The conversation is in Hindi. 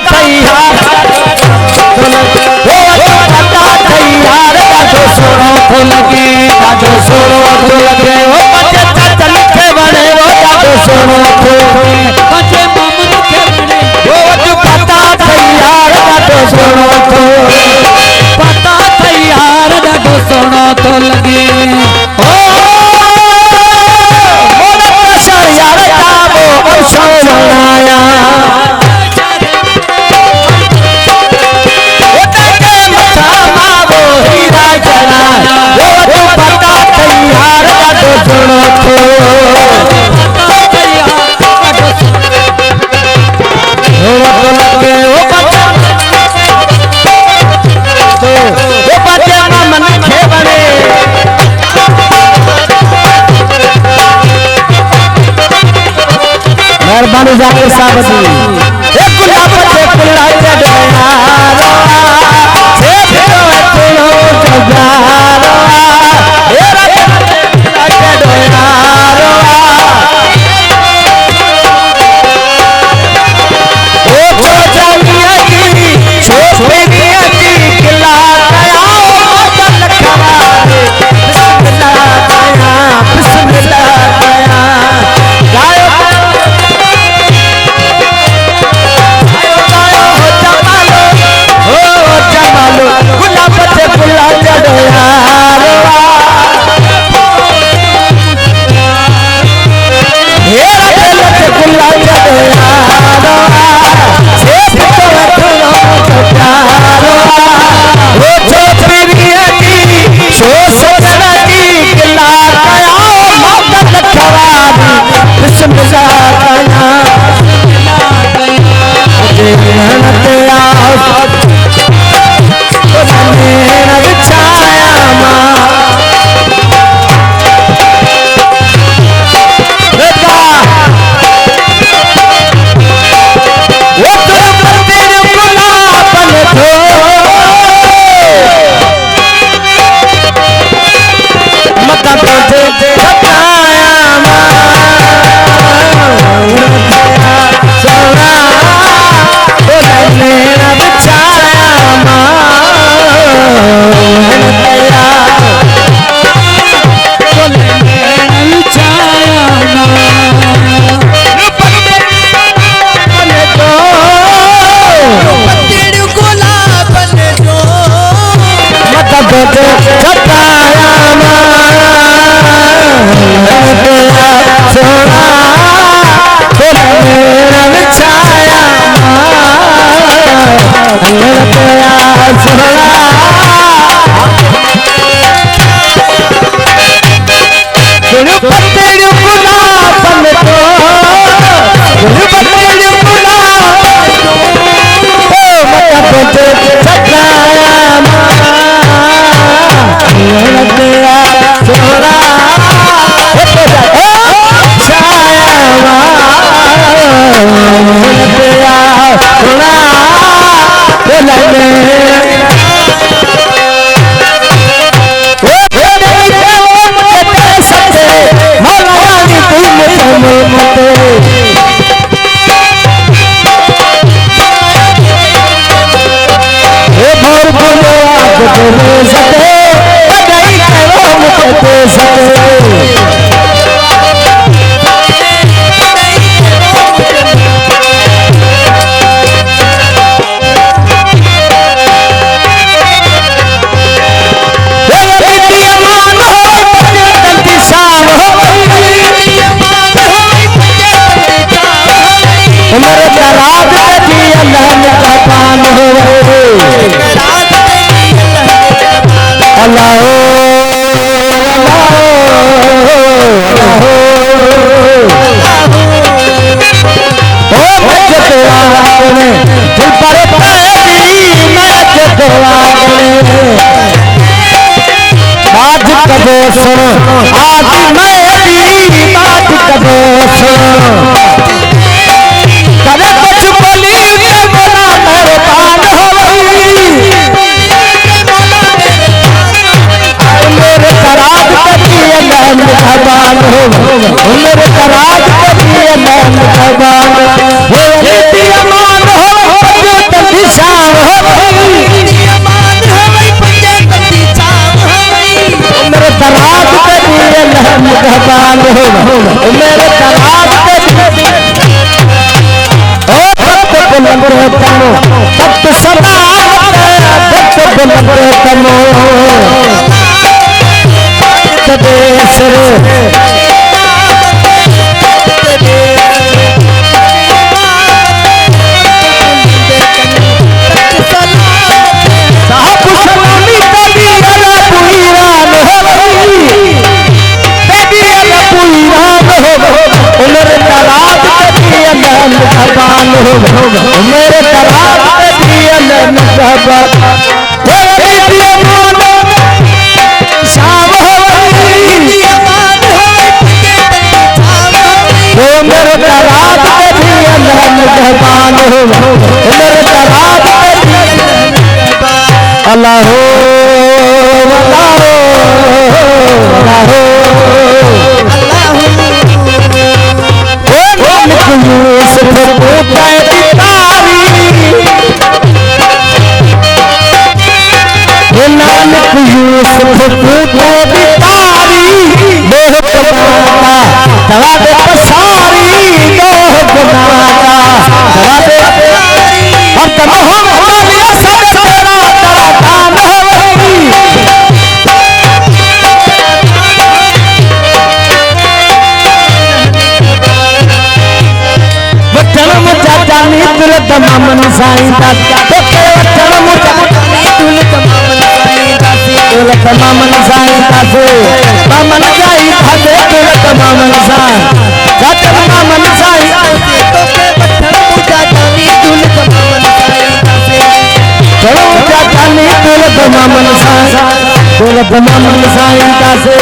तैयार जो सोनो तो लगे जो सोनो तो लगे वो बच्चे चल के बने वो जो सोनो तो बच्चे मामन के बने वो जो पता तैयार जो सोनो तो पता तैयार जो सोनो तो लगे ओ मोरा प्रशर यार जाबो और सोनाया मेहरबानी जाकिर साहब जी एक गुलाब के फुला चढ़ाया से फिरो चलो जगारो ए फुला चढ़ाया ओ जानिया की छोपनिया की किला गया चल खवारे बिस्मिल्लाह गया गायो गुलाब से फुला चढ़ाया हेरा दिल से फुला चढ़ाया से फिरो चलो जगारो वो छोपनिया की छोसना की किला गया मदद खवारी बिस्मिल्लाह गया मेहनत मेरा बिछाया माँ बेटा वो तुम तेरे गुलाबन थो मत तुझे सताया माँ सोना मेरा बिछाया माँ आज मेरी बात करो करे कुछ बोली बोला मेहरबान हो मेरे कराज कभी मेहरबान हो मेरे कराज कभी मेहरबान हो मेहरबान हो मेरे तराब तमो भक्त सदा भक्त बुलंद तमो मेरे तराब शाम हो मेरे तराब मेहरबान हो मेरे तराब अल्लाह हो नानक यूसुफ को बितारी बहुत माता दवा दे पसारी बहुत माता दवा दे अब तब हम लिया सब तेरा तेरा काम होगी वचन मुझा जानी तुल तमाम साईं दा तो वचन मुझा तुल तमाम साईं दासे मामन साईं दासे तुल तमाम साईं जाते मामन साईं तो के पत्थर पूजा जानी तुल तमाम साईं दासे चलो पूजा जानी तुल तमाम साईं दासे